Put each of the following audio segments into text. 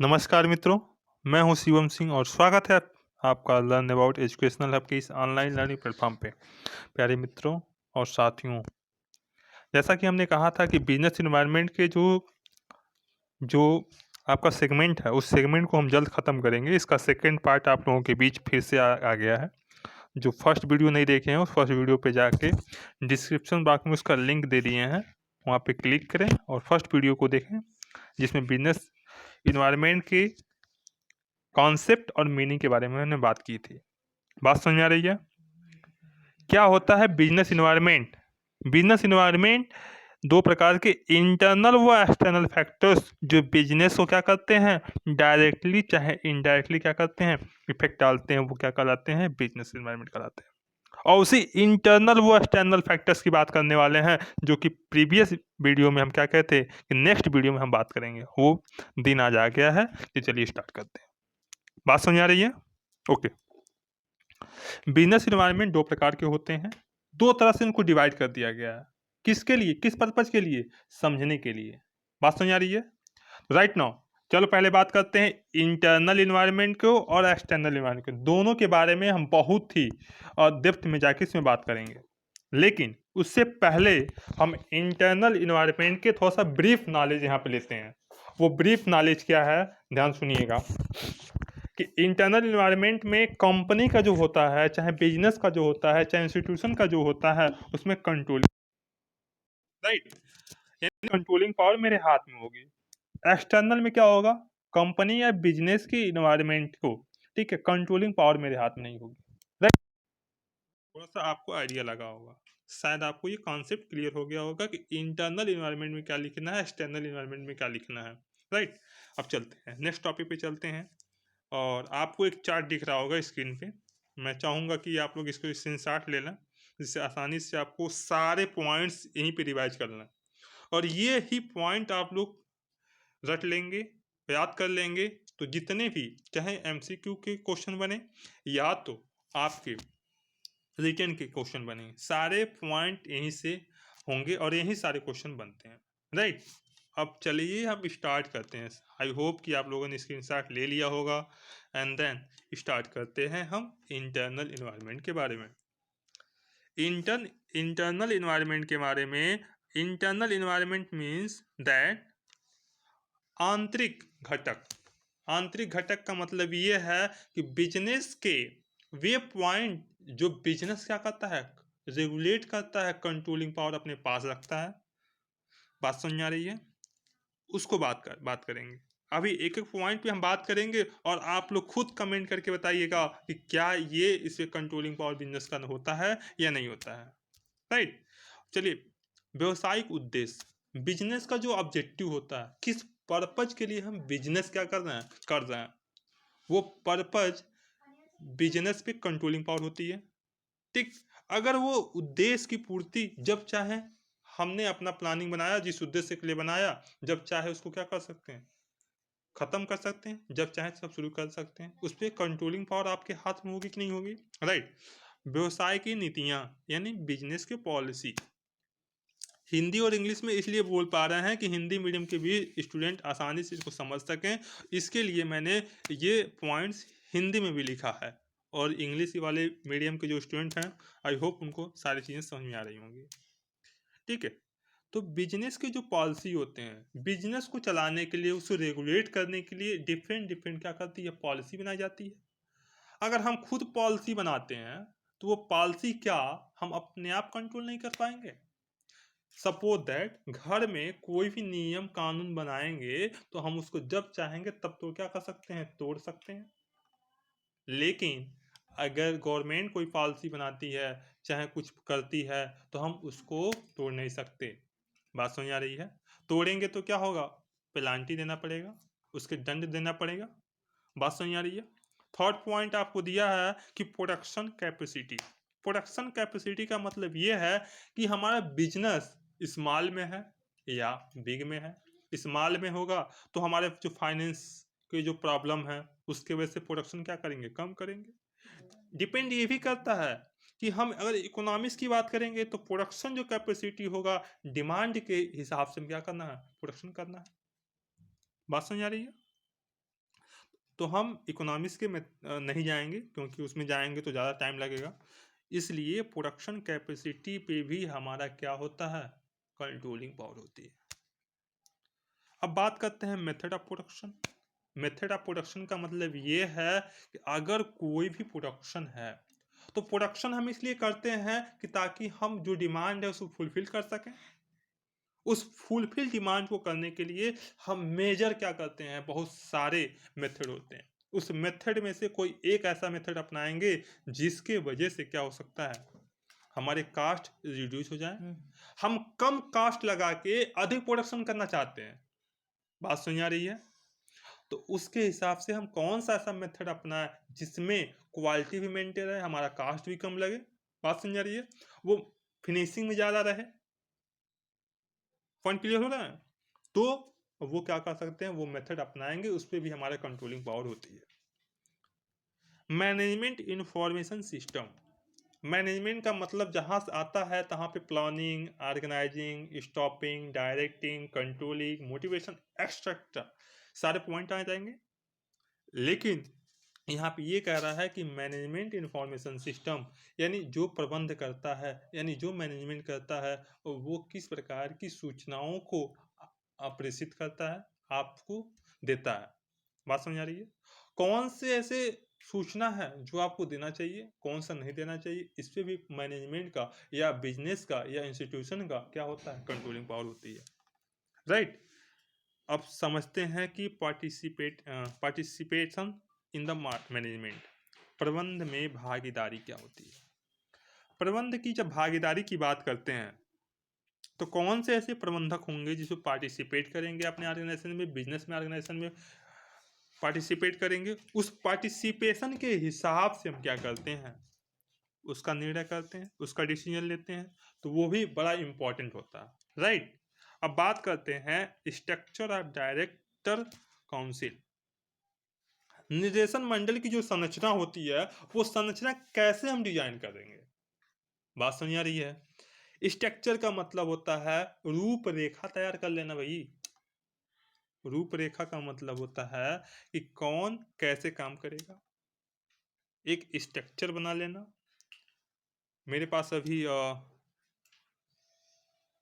नमस्कार मित्रों, मैं हूं शिवम सिंह और स्वागत है आपका लर्न अबाउट एजुकेशनल हब के इस ऑनलाइन लर्निंग प्लेटफॉर्म पे। प्यारे मित्रों और साथियों, जैसा कि हमने कहा था कि बिजनेस एनवायरनमेंट के जो जो आपका सेगमेंट है, उस सेगमेंट को हम जल्द ख़त्म करेंगे। इसका सेकंड पार्ट आप लोगों के बीच फिर से आ गया है। जो फर्स्ट वीडियो नहीं देखे हैं, उस फर्स्ट वीडियो पे जाके डिस्क्रिप्शन बॉक्स में उसका लिंक दे दिए हैं, वहाँ पे क्लिक करें और फर्स्ट वीडियो को देखें, जिसमें बिजनेस इन्वायरमेंट के कॉन्सेप्ट और मीनिंग के बारे में हमने बात की थी। बात समझ में आ रही है? क्या होता है बिजनेस इन्वायरमेंट? बिजनेस इन्वायरमेंट दो प्रकार के इंटरनल व एक्सटर्नल फैक्टर्स जो बिजनेस को क्या करते हैं, डायरेक्टली चाहे इनडायरेक्टली क्या करते हैं, इफेक्ट डालते हैं, वो क्या कहलाते हैं, बिजनेस इन्वायरमेंट कहलाते हैं। और उसी इंटरनल व एक्सटर्नल फैक्टर्स की बात करने वाले हैं, जो कि प्रीवियस वीडियो में हम क्या कहते हैं कि नेक्स्ट वीडियो में हम बात करेंगे। वो दिन आज आ गया है, तो चलिए स्टार्ट करते हैं। बात समझ आ रही है? ओके। बिजनेस इन्वायरमेंट दो प्रकार के होते हैं, दो तरह से इनको डिवाइड कर दिया गया है। किसके लिए, किस पर्पज के लिए? समझने के लिए। बात समझ आ रही है? राइट नाउ चलो पहले बात करते हैं इंटरनल इन्वायरमेंट को और एक्सटर्नल इन्वायरमेंट को। दोनों के बारे में हम बहुत ही डेप्थ में जाके इसमें बात करेंगे, लेकिन उससे पहले हम इंटरनल इन्वायरमेंट के थोड़ा सा ब्रीफ नॉलेज यहाँ पे लेते हैं। वो ब्रीफ नॉलेज क्या है, ध्यान सुनिएगा कि इंटरनल इन्वायरमेंट में कंपनी का जो होता है, चाहे बिजनेस का जो होता है, चाहे इंस्टीट्यूशन का जो होता है, उसमें कंट्रोलिंग, राइट, यानी कंट्रोलिंग पावर मेरे हाथ में होगी। एक्सटर्नल में क्या होगा, कंपनी या बिजनेस की इन्वायरमेंट को, ठीक है, कंट्रोलिंग पावर मेरे हाथ में नहीं होगी। राइट, थोड़ा सा आपको आइडिया लगा होगा, शायद आपको ये कॉन्सेप्ट क्लियर हो गया होगा कि इंटरनल इन्वायरमेंट में क्या लिखना है, एक्सटर्नल इन्वायरमेंट में क्या लिखना है। राइट, अब चलते हैं नेक्स्ट टॉपिक पे चलते हैं। और आपको एक चार्ट दिख रहा होगा स्क्रीन पे, मैं चाहूँगा कि आप लोग इसको स्क्रीनशॉट ले लें, जिससे आसानी से आपको सारे पॉइंट्स यहीं पे रिवाइज कर लें, और ये ही पॉइंट आप लोग रट लेंगे, याद कर लेंगे, तो जितने भी चाहे एमसीक्यू के क्वेश्चन बने या तो आपके रिटन के क्वेश्चन बने, सारे पॉइंट यहीं से होंगे और यही सारे क्वेश्चन बनते हैं। राइट, अब चलिए हम स्टार्ट करते हैं। आई होप कि आप लोगों ने स्क्रीनशॉट ले लिया होगा, एंड देन स्टार्ट करते हैं हम इंटरनल इन्वायरमेंट के बारे में। इंटरनल इन्वायरमेंट के बारे में, इंटरनल इन्वायरमेंट मीन्स दैट आंतरिक घटक। आंतरिक घटक का मतलब ये है कि बिजनेस के वे पॉइंट जो बिजनेस क्या करता है, रेगुलेट करता है, कंट्रोलिंग पावर अपने पास रखता है। बात समझ आ रही है? उसको बात करेंगे। अभी एक एक पॉइंट पे हम बात करेंगे और आप लोग खुद कमेंट करके बताइएगा कि क्या ये इससे कंट्रोलिंग पावर बिजनेस का होता है या नहीं होता है। राइट, चलिए, व्यवसायिक उद्देश्य, बिजनेस का जो ऑब्जेक्टिव होता है, किस पर्पज के लिए हम बिजनेस क्या कर रहे हैं, वो पर्पज बिजनेस पे कंट्रोलिंग पावर होती है। ठीक, अगर वो उद्देश्य की पूर्ति जब चाहे, हमने अपना प्लानिंग बनाया, जिस उद्देश्य के लिए बनाया, जब चाहे उसको क्या कर सकते हैं, खत्म कर सकते हैं, जब चाहे सब शुरू कर सकते हैं। उस पर कंट्रोलिंग पावर आपके हाथ में होगी कि नहीं होगी। राइट, व्यवसाय की नीतियां यानी बिजनेस की पॉलिसी, हिंदी और इंग्लिश में इसलिए बोल पा रहे हैं कि हिंदी मीडियम के भी स्टूडेंट आसानी से इसको समझ सकें, इसके लिए मैंने ये पॉइंट्स हिंदी में भी लिखा है, और इंग्लिश वाले मीडियम के जो स्टूडेंट हैं, आई होप उनको सारी चीज़ें समझ में आ रही होंगी। ठीक है, तो बिजनेस के जो पॉलिसी होते हैं, बिजनेस को चलाने के लिए, उसको रेगुलेट करने के लिए डिफरेंट डिफरेंट क्या करती है, पॉलिसी बनाई जाती है। अगर हम खुद पॉलिसी बनाते हैं, तो वो पॉलिसी क्या हम अपने आप कंट्रोल नहीं कर पाएंगे। सपोज दैट घर में कोई भी नियम कानून बनाएंगे, तो हम उसको जब चाहेंगे तब तो क्या कर सकते हैं, तोड़ सकते हैं। लेकिन अगर गवर्नमेंट कोई पॉलिसी बनाती है, चाहे कुछ करती है, तो हम उसको तोड़ नहीं सकते। बात समझ आ रही है? तोड़ेंगे तो क्या होगा, पेनाल्टी देना पड़ेगा, उसके दंड देना पड़ेगा। बात समझ आ रही है? थर्ड पॉइंट आपको दिया है कि प्रोडक्शन कैपेसिटी। प्रोडक्शन कैपेसिटी का मतलब ये है कि हमारा बिजनेस स्मॉल में है या बिग में है। स्मॉल में होगा तो हमारे जो फाइनेंस की जो प्रॉब्लम है, उसके वजह से प्रोडक्शन क्या करेंगे, कम करेंगे। डिपेंड ये भी करता है कि हम अगर इकोनॉमिक्स की बात करेंगे, तो प्रोडक्शन जो कैपेसिटी होगा, डिमांड के हिसाब से क्या करना है, प्रोडक्शन करना है। बात समझ आ रही है? तो हम इकोनॉमिक्स के में नहीं जाएंगे, क्योंकि उसमें जाएंगे तो ज़्यादा टाइम लगेगा। इसलिए प्रोडक्शन कैपेसिटी पे भी हमारा क्या होता है, कंट्रोलिंग पावर होती है। अब बात करते हैं method of production. Method of production का मतलब ये है कि अगर कोई भी प्रोडक्शन है तो प्रोडक्शन हम इसलिए करते हैं कि ताकि हम जो डिमांड है उसको फुलफिल कर सकें। उस फुलफिल डिमांड को करने के लिए हम मेजर क्या करते हैं, बहुत सारे मेथड होते हैं। उस मेथड में से कोई एक ऐसा मेथड अपनाएंगे जिसके वजह से क्या हो सकता है, हमारे कास्ट रिड्यूस हो जाए। हम कम कास्ट लगा के अधिक प्रोडक्शन करना चाहते हैं। बात सुन आ रही है? तो उसके हिसाब से हम कौन सा ऐसा मेथड अपनाएं जिसमें क्वालिटी भी मेंटेन रहे, हमारा कास्ट भी कम लगे। बात समझ आ रही है? वो फिनिशिंग में ज़्यादा रहे। पॉइंट क्लियर हो रहा है? तो वो क्या कर सकते हैं, वो मेथड अपनाएंगे, उस पर भी हमारे कंट्रोलिंग पावर होती है। Management information system. मैनेजमेंट का मतलब जहां से आता है तहां पे planning, organizing, staffing, directing, controlling, motivation, extra सारे पॉइंट आ जाएंगे। लेकिन यहाँ पे ये कह रहा है कि मैनेजमेंट इंफॉर्मेशन सिस्टम यानी जो प्रबंध करता है, यानी जो मैनेजमेंट करता है, वो किस प्रकार की सूचनाओं को प्रेषित करता है, आपको देता है। बात समझ आ रही है? कौन से ऐसे सूचना है जो आपको देना चाहिए, कौन सा नहीं देना चाहिए, इस पे भी मैनेजमेंट का या बिजनेस का या इंस्टीट्यूशन का क्या होता है, कंट्रोलिंग पावर होती है। राइट? अब समझते हैं कि पार्टिसिपेशन इन द मैनेजमेंट, प्रबंध में भागीदारी क्या होती है। प्रबंध की जब भागीदारी की बात करते हैं तो कौन से ऐसे प्रबंधक होंगे जिसमें पार्टिसिपेट करेंगे, अपने ऑर्गेनाइजेशन में, बिजनेस में, ऑर्गेनाइजेशन में पार्टिसिपेट करेंगे। उस पार्टिसिपेशन के हिसाब से हम क्या करते हैं, उसका निर्णय करते हैं, उसका डिसीजन लेते हैं। तो वो भी बड़ा इंपॉर्टेंट होता है। राइट? अब बात करते हैं स्ट्रक्चर ऑफ डायरेक्टर काउंसिल। निर्देशन मंडल की जो संरचना होती है, वो संरचना कैसे हम डिजाइन करेंगे। बात समझ आ रही है? स्ट्रक्चर का मतलब होता है रूपरेखा तैयार कर लेना भाई। रूपरेखा का मतलब होता है कि कौन कैसे काम करेगा, एक स्ट्रक्चर बना लेना। मेरे पास अभी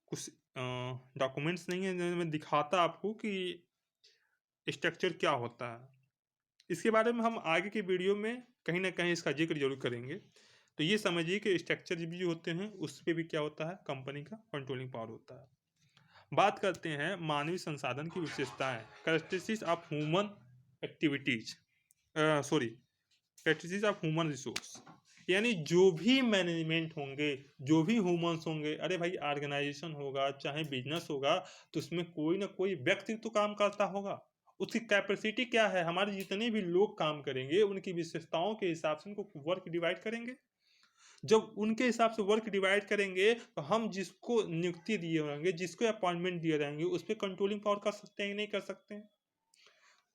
कुछ डॉक्यूमेंट्स नहीं है, मैं दिखाता आपको कि स्ट्रक्चर क्या होता है। इसके बारे में हम आगे की वीडियो में कहीं ना कहीं इसका जिक्र जरूर करेंगे। तो ये समझिए कि स्ट्रक्चर भी जो होते हैं उस पर भी क्या होता है, कंपनी का कंट्रोलिंग पावर होता है। बात करते हैं मानवीय संसाधन की विशेषताएं, characteristics of human activities, sorry characteristics of human resource. यानी जो भी मैनेजमेंट होंगे, जो भी ह्यूमंस होंगे, अरे भाई ऑर्गेनाइजेशन होगा चाहे बिजनेस होगा, तो उसमें कोई ना कोई व्यक्ति तो काम करता होगा। उसकी कैपेसिटी क्या है, हमारे जितने भी लोग काम करेंगे उनकी विशेषताओं के हिसाब से उनको वर्क डिवाइड करेंगे। जब उनके हिसाब से वर्क डिवाइड करेंगे तो हम जिसको नियुक्ति दिए होंगे, जिसको अपॉइंटमेंट दिए रहेंगे, उस पर कंट्रोलिंग पावर कर सकते हैं, नहीं कर सकते हैं।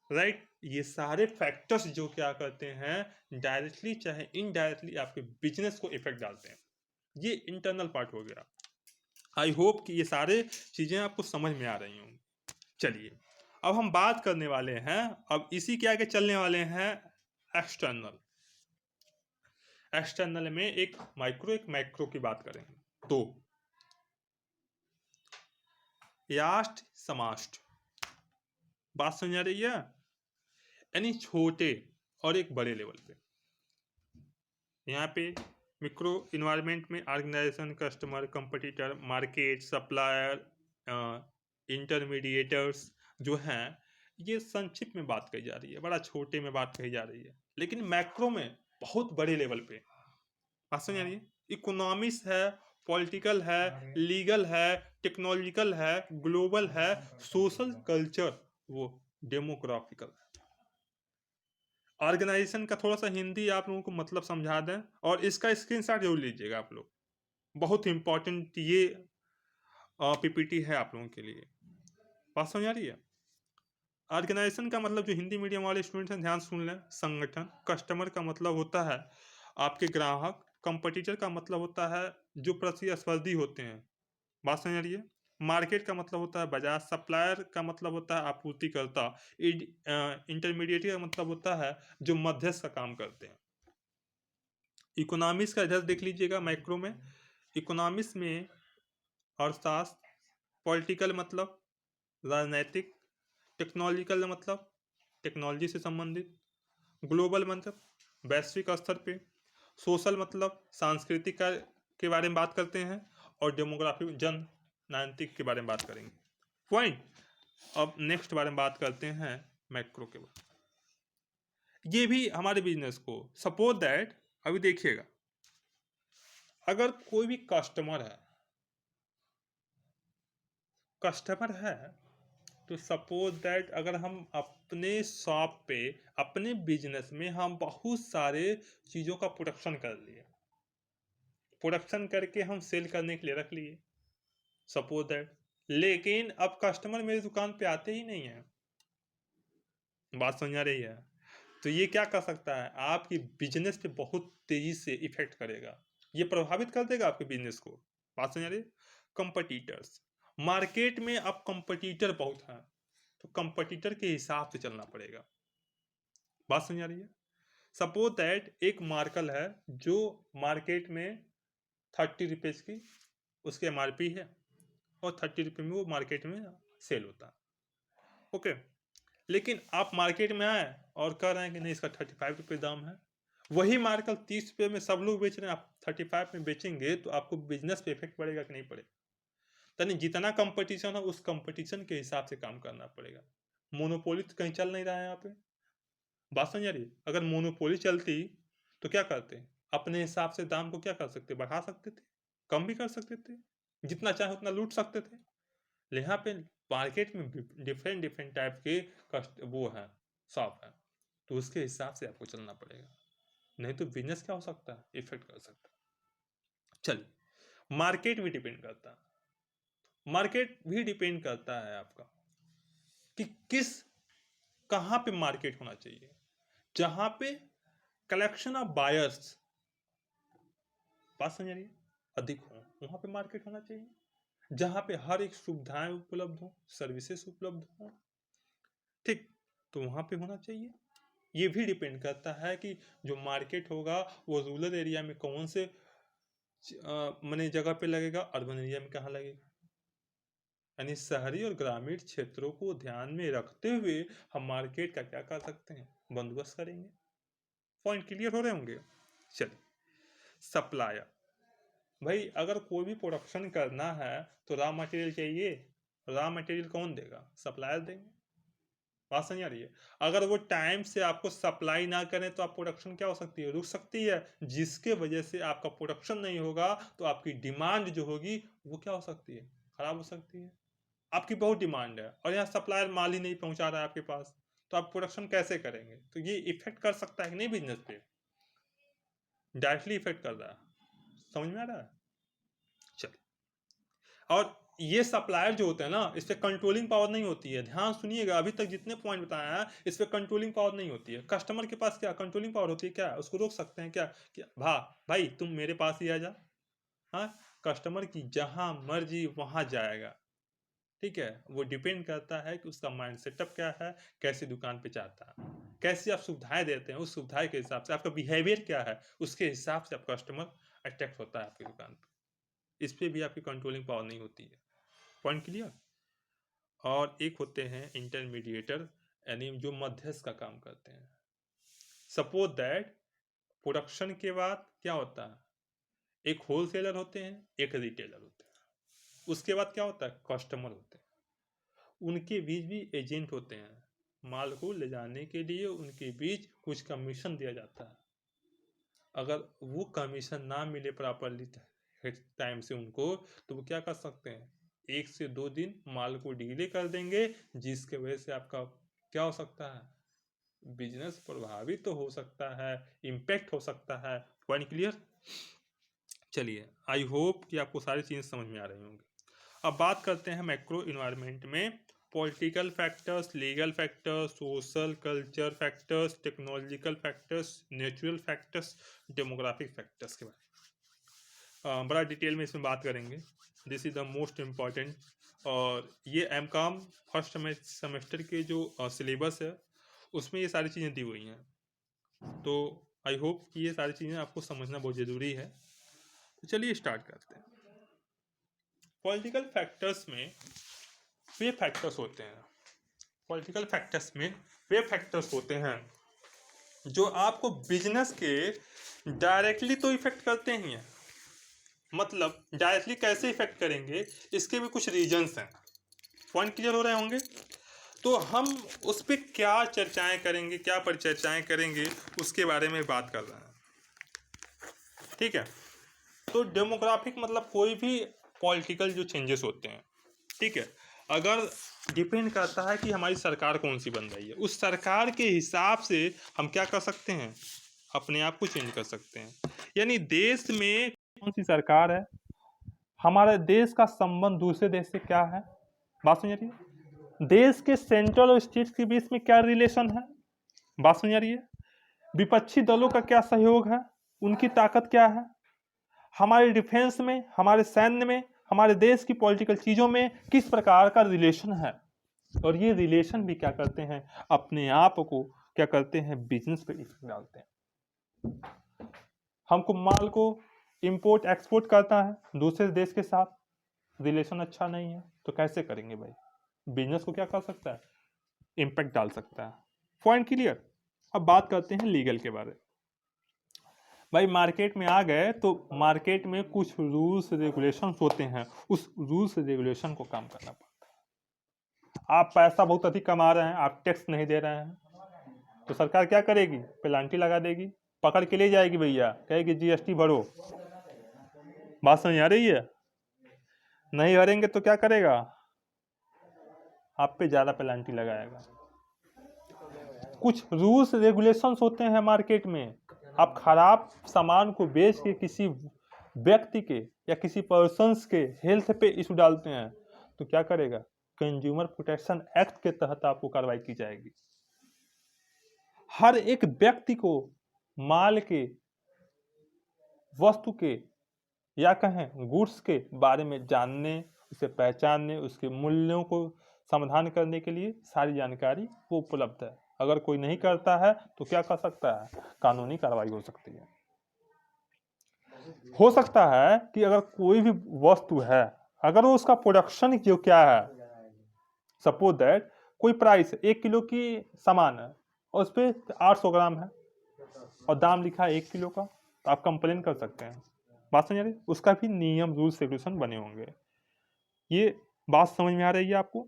राइट? ये सारे फैक्टर्स जो क्या करते हैं, डायरेक्टली चाहे इनडायरेक्टली आपके बिजनेस को इफेक्ट डालते हैं। ये इंटरनल पार्ट हो गया। आई होप कि ये सारे चीजें आपको समझ में आ रही होंगी। चलिए अब हम बात करने वाले हैं, अब इसी के आगे चलने वाले हैं एक्सटर्नल। एक्सटर्नल में एक माइक्रो एक मैक्रो की बात करेंगे। तो यास्ट समास्ट, बात समझ आ रही है? यानी छोटे और एक बड़े लेवल पे। यहाँ पे मिक्रो इन्वायरमेंट में organisation, customer, competitor, market, supplier, intermediators जो हैं, ये संक्षिप्त में बात कही जा रही है, बड़ा छोटे में बात कही जा रही है। लेकिन मैक्रो में बहुत बड़े लेवल पे बात समझ आ रही है। इकोनॉमिक्स है, पॉलिटिकल है, लीगल है, टेक्नोलॉजिकल है, ग्लोबल है, सोशल, कल्चर, वो डेमोग्राफिकल है। ऑर्गेनाइजेशन का थोड़ा सा हिंदी आप लोगों को मतलब समझा दें, और इसका स्क्रीनशॉट जरूर लीजिएगा आप लोग, बहुत इंपॉर्टेंट ये पीपीटी है आप लोगों के लिए। बात समझ आ रही है? ऑर्गेनाइजेशन का मतलब, जो हिंदी मीडियम वाले स्टूडेंट्स हैं ध्यान सुन लें, संगठन। कस्टमर का मतलब होता है आपके ग्राहक। कंपटीटर का मतलब होता है जो प्रतिस्पर्धी होते हैं। बात समझ आ रही है? मार्केट का मतलब होता है बाजार, सप्लायर का मतलब होता है आपूर्तिकर्ता, इंटरमीडिएट का मतलब होता है जो मध्यस्थ का काम करते हैं। इकोनॉमिक्स का इधर देख लीजिएगा, मैक्रो में इकोनॉमिक्स में अर्थशास्त्र, पॉलिटिकल मतलब राजनैतिक, टेक्नोलॉजिकल मतलब टेक्नोलॉजी से संबंधित, ग्लोबल मतलब वैश्विक स्तर पे, सोशल मतलब सांस्कृतिक के बारे में बात करते हैं, और डेमोग्राफी जननांत्रिक के बारे में बात करेंगे। पॉइंट। अब नेक्स्ट बारे में बात करते हैं मैक्रो के बारे में। ये भी हमारे बिजनेस को सपोज दैट, अभी देखिएगा, अगर कोई भी कस्टमर है तो सपोज दैट अगर हम अपने शॉप पे, अपने बिजनेस में हम बहुत सारे चीज़ों का प्रोडक्शन कर लिए, प्रोडक्शन करके हम सेल करने के लिए रख लिए, सपोज दैट, लेकिन अब कस्टमर मेरी दुकान पे आते ही नहीं है, बात समझ आ रही है? तो ये क्या कर सकता है, आपकी बिजनेस पे बहुत तेजी से इफेक्ट करेगा, ये प्रभावित कर देगा आपके बिजनेस को। बात समझ आ रही है? कंपटीटर्स, मार्केट में अब कंपटीटर बहुत हैं, तो कंपटीटर के हिसाब से चलना पड़ेगा। बात समझ आ रही है? सपोज दैट एक मार्कल है जो मार्केट में 30 रुपीज़ की उसकी MRP है, और 30 रुपये में वो मार्केट में सेल होता है। ओके, लेकिन आप मार्केट में आए और कह रहे हैं कि नहीं इसका 35 रुपये दाम है, वही मार्कल 30 रुपये में सब लोग बेच रहे हैं, आप 35 में बेचेंगे तो आपको बिजनेस पे इफेक्ट पड़ेगा कि नहीं पड़ेगा? यानी जितना कंपटीशन है उस कंपटीशन के हिसाब से काम करना पड़ेगा। मोनोपोली तो कहीं चल नहीं रहा है यहाँ पे, बात समझ आ रही है? अगर मोनोपोली चलती तो क्या करते, अपने हिसाब से दाम को क्या कर सकते, बढ़ा सकते थे, कम भी कर सकते थे, जितना चाहे उतना लूट सकते थे। यहाँ पे मार्केट में डिफरेंट डिफरेंट टाइप के वो है, शॉप है, तो उसके हिसाब से आपको चलना पड़ेगा, नहीं तो बिजनेस क्या हो सकता है, इफेक्ट कर सकता है। चलिए, मार्केट भी डिपेंड करता है, मार्केट भी डिपेंड करता है आपका कि कहाँ पे मार्केट होना चाहिए, जहां पे कलेक्शन ऑफ बायर्स, बात समझ रही है, अधिक हो, वहां पे मार्केट होना चाहिए, जहां पे हर एक सुविधाएं उपलब्ध हो, सर्विसेज उपलब्ध हो, ठीक, तो वहां पे होना चाहिए। ये भी डिपेंड करता है कि जो मार्केट होगा वो रूरल एरिया में कौन से मने जगह पे लगेगा, अर्बन एरिया में कहाँ लगेगा। यानी शहरी और ग्रामीण क्षेत्रों को ध्यान में रखते हुए हम मार्केट का क्या कर सकते हैं, बंदोबस्त करेंगे। पॉइंट क्लियर हो रहे होंगे? चलिए, सप्लायर, भाई अगर कोई भी प्रोडक्शन करना है तो रॉ मटेरियल चाहिए, रॉ मटेरियल कौन देगा, सप्लायर देंगे। बात समझ आ रही है? अगर वो टाइम से आपको सप्लाई ना करें तो आप प्रोडक्शन क्या हो सकती है, रुक सकती है, जिसके वजह से आपका प्रोडक्शन नहीं होगा तो आपकी डिमांड जो होगी वो क्या हो सकती है, खराब हो सकती है। आपकी बहुत डिमांड है और यहाँ सप्लायर माल ही नहीं पहुंचा रहा है आपके पास, तो आप प्रोडक्शन कैसे करेंगे? तो ये इफेक्ट कर सकता है कि नहीं बिजनेस पे, डायरेक्टली इफेक्ट कर रहा है। समझ में आ रहा है? चल, और ये सप्लायर जो होते हैं ना, इस पे कंट्रोलिंग पावर नहीं होती है, ध्यान सुनिएगा, अभी तक जितने पॉइंट बताया है इस पे कंट्रोलिंग पावर नहीं होती है। कस्टमर के पास क्या कंट्रोलिंग पावर होती है, क्या उसको रोक सकते हैं क्या, भाई तुम मेरे पास ही आ जा। हाँ, कस्टमर की जहां मर्जी वहां जाएगा, ठीक है, वो डिपेंड करता है कि उसका माइंड सेटअप क्या है, कैसी दुकान पे चाहता है, कैसी आप सुविधाएं देते हैं, उस सुविधाएं के हिसाब से आपका बिहेवियर क्या है, उसके हिसाब से आप कस्टमर अट्रैक्ट होता है आपकी दुकान पे। इस पे भी आपकी कंट्रोलिंग पावर नहीं होती है। Point clear? और एक होते हैं इंटरमीडिएटर, यानी जो मध्यस्थ का काम करते हैं। सपोज दैट प्रोडक्शन के बाद क्या होता है, एक होलसेलर होते हैं, एक रिटेलर होते हैं, उसके बाद क्या होता है, कस्टमर होते हैं, उनके बीच भी एजेंट होते हैं, माल को ले जाने के लिए उनके बीच कुछ कमीशन दिया जाता है। अगर वो कमीशन ना मिले प्रॉपरली टाइम से उनको, तो वो क्या कर सकते हैं, 1 से 2 दिन माल को डिले कर देंगे, जिसके वजह से आपका क्या हो सकता है, बिजनेस प्रभावित तो हो सकता है, इम्पैक्ट हो सकता है। Point clear? चलिए, आई होप कि आपको सारी चीज़ें समझ में आ रही होंगी। अब बात करते हैं मैक्रो इन्वायरमेंट में political factors, legal factors, social culture factors, technological factors, natural factors, demographic factors के बारे में बड़ा डिटेल में इसमें बात करेंगे। This is the most important और ये एमकॉम फर्स्ट सेमेस्टर के जो सिलेबस है उसमें ये सारी चीज़ें दी हुई हैं। तो आई होप कि ये सारी चीज़ें आपको समझना बहुत ज़रूरी है। तो चलिए स्टार्ट करते हैं। पॉलिटिकल फैक्टर्स में वे फैक्टर्स होते हैं पॉलिटिकल फैक्टर्स में वे फैक्टर्स होते हैं जो आपको बिजनेस के डायरेक्टली तो इफेक्ट करते ही हैं। मतलब डायरेक्टली कैसे इफेक्ट करेंगे, इसके भी कुछ रीजंस हैं। पॉइंट क्लियर हो रहे होंगे। तो हम उस पर क्या चर्चाएं करेंगे, क्या परिचर्चाएं करेंगे, उसके बारे में बात कर रहे हैं। ठीक है। तो डेमोग्राफिक मतलब कोई भी पॉलिटिकल जो चेंजेस होते हैं, ठीक है, अगर डिपेंड करता है कि हमारी सरकार कौन सी बन रही है, उस सरकार के हिसाब से हम क्या कर सकते हैं, अपने आप को चेंज कर सकते हैं। यानी देश में कौन सी सरकार है, हमारे देश का संबंध दूसरे देश से क्या है, बात सुन रही है, देश के सेंट्रल और स्टेट के बीच में क्या रिलेशन है, बात सुन रही है, विपक्षी दलों का क्या सहयोग है, उनकी ताकत क्या है, हमारे डिफेंस में, हमारे सैन्य में, हमारे देश की पॉलिटिकल चीज़ों में किस प्रकार का रिलेशन है। और ये रिलेशन भी क्या करते हैं, अपने आप को क्या करते हैं, बिजनेस पे इफेक्ट डालते हैं। हमको माल को इंपोर्ट एक्सपोर्ट करता है दूसरे देश के साथ, रिलेशन अच्छा नहीं है तो कैसे करेंगे भाई, बिजनेस को क्या कर सकता है, इम्पैक्ट डाल सकता है। Point clear. अब बात करते हैं लीगल के बारे में। भाई मार्केट में आ गए तो मार्केट में कुछ रूल्स रेगुलेशंस होते हैं, उस रूल्स रेगुलेशन को काम करना पड़ता है। आप पैसा बहुत अधिक कमा रहे हैं, आप टैक्स नहीं दे रहे हैं, तो सरकार क्या करेगी, पेनाल्टी लगा देगी, पकड़ के ले जाएगी, भैया कहेगी जीएसटी भरो। बात समझ आ रही है। नहीं भरेंगे तो क्या करेगा, आप पे ज्यादा पेनाल्टी लगाएगा। कुछ रूल्स रेगुलेशंस होते हैं मार्केट में। आप खराब सामान को बेच के किसी व्यक्ति के या किसी पर्सन्स के हेल्थ पे इशू डालते हैं तो क्या करेगा, कंज्यूमर प्रोटेक्शन एक्ट के तहत आपको कार्रवाई की जाएगी। हर एक व्यक्ति को माल के, वस्तु के या कहें गुड्स के बारे में जानने, उसे पहचानने, उसके मूल्यों को समाधान करने के लिए सारी जानकारी वो उपलब्ध है। अगर कोई नहीं करता है तो क्या कर सकता है, कानूनी कार्रवाई हो सकती है। हो सकता है कि अगर कोई भी वस्तु है, अगर वो उसका प्रोडक्शन जो क्या है, सपोज दैट कोई प्राइस 1 किलो की सामान है और उस पर 800 ग्राम है और दाम लिखा है 1 किलो का, तो आप कंप्लेन कर सकते हैं। बात समझ आ रही, उसका भी नियम रूल्स रेगुलेशन बने होंगे। ये बात समझ में आ रही है आपको।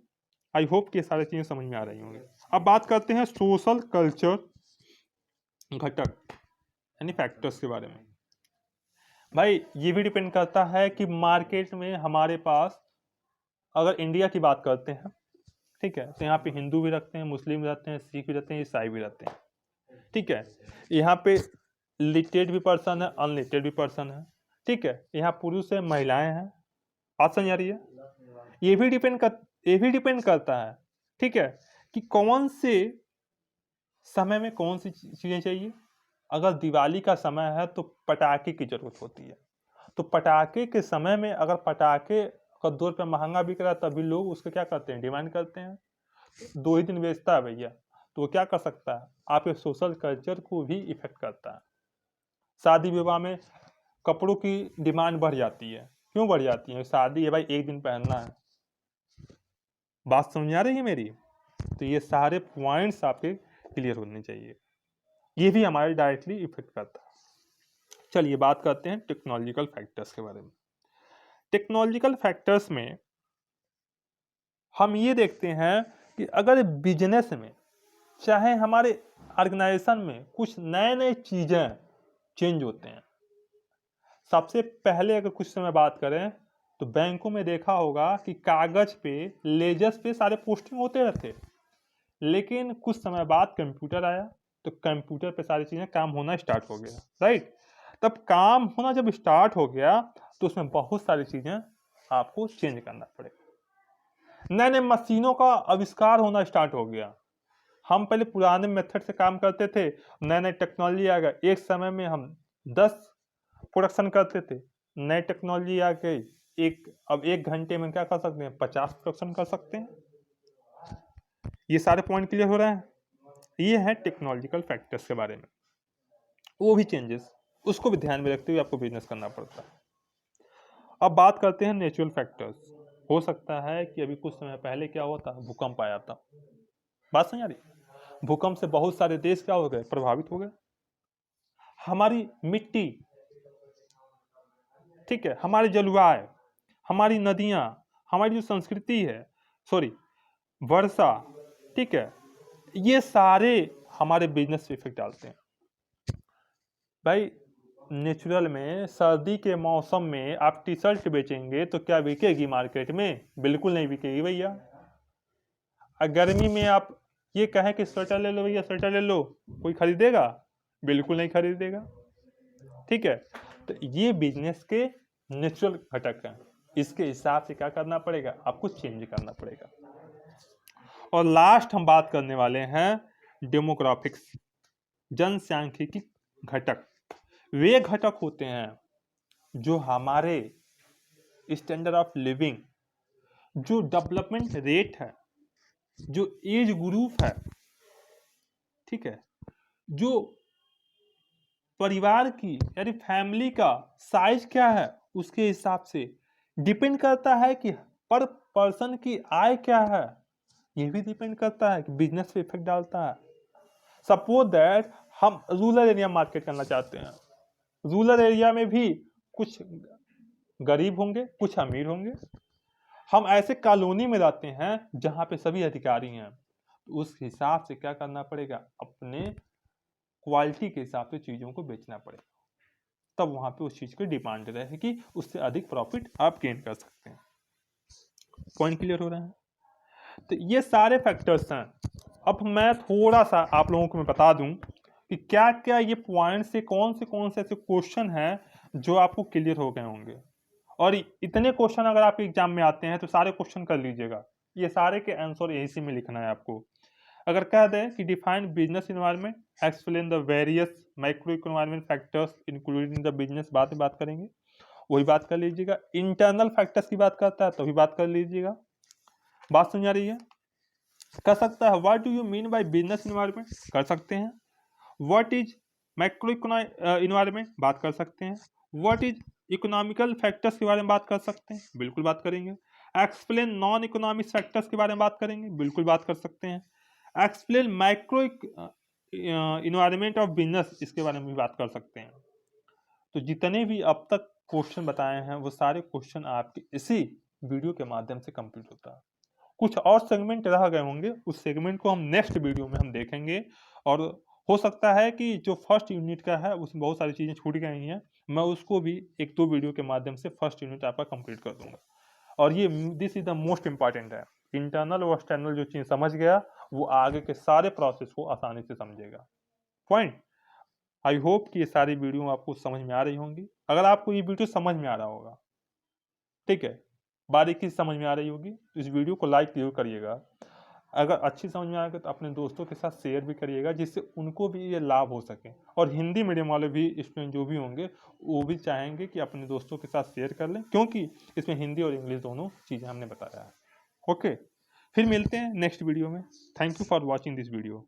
आई होप कि सारी चीजें समझ में आ रही होंगी। अब बात करते हैं सोशल कल्चर घटक यानी फैक्टर्स के बारे में। भाई ये भी डिपेंड करता है कि मार्केट में हमारे पास, अगर इंडिया की बात करते हैं, ठीक है, तो यहाँ पे हिंदू भी रखते हैं, मुस्लिम भी रहते हैं, सिख भी रहते हैं, ईसाई भी रहते हैं, ठीक है। यहाँ पे लिटरेट भी पर्सन है, अनलिटरेट भी पर्सन है, ठीक है। यहाँ पुरुष है, महिलाएं हैं, बात समझ आ रही है। ये भी डिपेंड करता है, ठीक है, कि कौन से समय में कौन सी चीजें चाहिए। अगर दिवाली का समय है तो पटाखे की जरूरत होती है, तो पटाखे के समय में अगर पटाखे का 2 रुपये महंगा बिक रहा है तभी लोग उसको क्या करते हैं, डिमांड करते हैं। 2 ही दिन बेचता है भैया, तो वो क्या कर सकता है, आपके सोशल कल्चर को भी इफेक्ट करता है। शादी विवाह में कपड़ों की डिमांड बढ़ जाती है, क्यों बढ़ जाती है, शादी है भाई, 1 दिन पहनना है। बात समझ आ रही है मेरी। तो ये सारे पॉइंट्स आपके क्लियर होने चाहिए, ये भी हमारे डायरेक्टली इफेक्ट करता है। चलिए बात करते हैं टेक्नोलॉजिकल फैक्टर्स के बारे में। टेक्नोलॉजिकल फैक्टर्स में हम ये देखते हैं कि अगर बिजनेस में, चाहे हमारे ऑर्गेनाइजेशन में कुछ नए नए चीजें चेंज होते हैं। सबसे पहले अगर कुछ समय बात करें तो बैंकों में देखा होगा कि कागज पे, लेजर्स पे सारे पोस्टिंग होते रहते, लेकिन कुछ समय बाद कंप्यूटर आया तो कंप्यूटर पे सारी चीजें काम होना स्टार्ट हो गया, राइट। तब काम होना जब स्टार्ट हो गया तो उसमें बहुत सारी चीजें आपको चेंज करना पड़ेगा। नए नए मशीनों का आविष्कार होना स्टार्ट हो गया। हम पहले पुराने मेथड से काम करते थे, नए नए टेक्नोलॉजी आ गया, एक समय में हम 10 प्रोडक्शन करते थे, नई टेक्नोलॉजी आ गई, अब 1 घंटे में क्या कर सकते हैं, 50 प्रोडक्शन कर सकते हैं। ये सारे पॉइंट क्लियर हो रहे हैं। ये है टेक्नोलॉजिकल फैक्टर्स के बारे में, वो भी चेंजेस, उसको भी ध्यान में रखते हुए आपको बिजनेस करना पड़ता है। अब बात करते हैं नेचुरल फैक्टर्स। हो सकता है कि अभी कुछ समय पहले क्या हुआ था, भूकंप आया था। बात समझ आ रही? भूकंप से बहुत सारे देश क्या हो गए, प्रभावित हो गए। हमारी मिट्टी, ठीक है, हमारी जलवायु, हमारी नदियां, हमारी जो संस्कृति है, सॉरी वर्षा, ठीक है, ये सारे हमारे बिजनेस पे इफेक्ट डालते हैं। भाई नेचुरल में सर्दी के मौसम में आप टी शर्ट बेचेंगे तो क्या बिकेगी मार्केट में? बिल्कुल नहीं बिकेगी भैया। गर्मी में आप ये कहें कि स्वेटर ले लो भैया, स्वेटर ले लो, कोई खरीदेगा? बिल्कुल नहीं खरीदेगा। ठीक है, तो ये बिजनेस के नेचुरल घटक हैं। इसके हिसाब से क्या करना पड़ेगा, आपको चेंज करना पड़ेगा। और लास्ट हम बात करने वाले हैं डेमोग्राफिक्स, जनसांख्यिकी घटक। वे घटक होते हैं जो हमारे स्टैंडर्ड ऑफ लिविंग, जो डेवलपमेंट रेट है, जो एज ग्रुप है, ठीक है, जो परिवार की यानी फैमिली का साइज क्या है, उसके हिसाब से डिपेंड करता है कि पर पर्सन की आय क्या है। ये भी डिपेंड करता है कि बिजनेस पे इफेक्ट डालता है। सपोज दैट हम रूरल एरिया मार्केट करना चाहते हैं, रूरल एरिया में भी कुछ गरीब होंगे, कुछ अमीर होंगे। हम ऐसे कॉलोनी में रहते हैं जहां पे सभी अधिकारी हैं, तो उस हिसाब से क्या करना पड़ेगा, अपने क्वालिटी के हिसाब से चीज़ों को बेचना पड़ेगा, तब वहां पे उस चीज़ की डिमांड रहेगी, उससे अधिक प्रॉफिट आप गेन कर सकते हैं। पॉइंट क्लियर हो रहा है? तो ये सारे फैक्टर्स हैं। अब मैं थोड़ा सा आप लोगों को मैं बता दूं कि क्या क्या ये पॉइंट से कौन से ऐसे क्वेश्चन हैं जो आपको क्लियर हो गए होंगे। और इतने क्वेश्चन अगर आपके एग्जाम में आते हैं तो सारे क्वेश्चन कर लीजिएगा, ये सारे के आंसर यही में लिखना है आपको। अगर कह दें कि define business environment, explain the various micro environment factors including the business, बाद में बात करेंगे, वही बात कर लीजिएगा। इंटरनल फैक्टर्स की बात करता है तो भी बात कर लीजिएगा। बात समझ आ रही है? कर सकता है what do you mean by business environment, कर सकते हैं। व्हाट इज मैक्रो इन्वायरमेंट, बात कर सकते हैं। व्हाट इज इकोनॉमिकल फैक्टर्स के बारे में बात कर सकते हैं, बिल्कुल बात करेंगे। एक्सप्लेन नॉन इकोनॉमिक फैक्टर्स के बारे में बात करेंगे, बिल्कुल बात कर सकते हैं। Explain micro environment of business, इसके बारे में भी बात कर सकते हैं। तो जितने भी अब तक क्वेश्चन बताए हैं वो सारे क्वेश्चन आपके इसी वीडियो के माध्यम से कंप्लीट होता है। कुछ और सेगमेंट रह गए होंगे, उस सेगमेंट को हम नेक्स्ट वीडियो में हम देखेंगे। और हो सकता है कि जो फर्स्ट यूनिट का है उसमें बहुत सारी चीज़ें छूट गई हैं, मैं उसको भी 1-2 वीडियो के माध्यम से फर्स्ट यूनिट आपका कंप्लीट कर दूंगा। और ये this is the most important है। इंटरनल और एक्सटर्नल जो चीज़ समझ गया वो आगे के सारे प्रोसेस को आसानी से समझेगा। पॉइंट। आई होप कि ये सारी वीडियो आपको समझ में आ रही होंगी। अगर आपको ये वीडियो समझ में आ रहा होगा, ठीक है, बारीकी से समझ में आ रही होगी, तो इस वीडियो को लाइक जरूर करिएगा। अगर अच्छी समझ में आएगा तो अपने दोस्तों के साथ शेयर भी करिएगा, जिससे उनको भी ये लाभ हो सके। और हिंदी मीडियम वाले भी स्टूडेंट जो भी होंगे वो भी चाहेंगे कि अपने दोस्तों के साथ शेयर कर लें, क्योंकि इसमें हिंदी और इंग्लिश दोनों चीज़ें हमने बताया है। ओके, फिर मिलते हैं नेक्स्ट वीडियो में। Thank you for watching this video.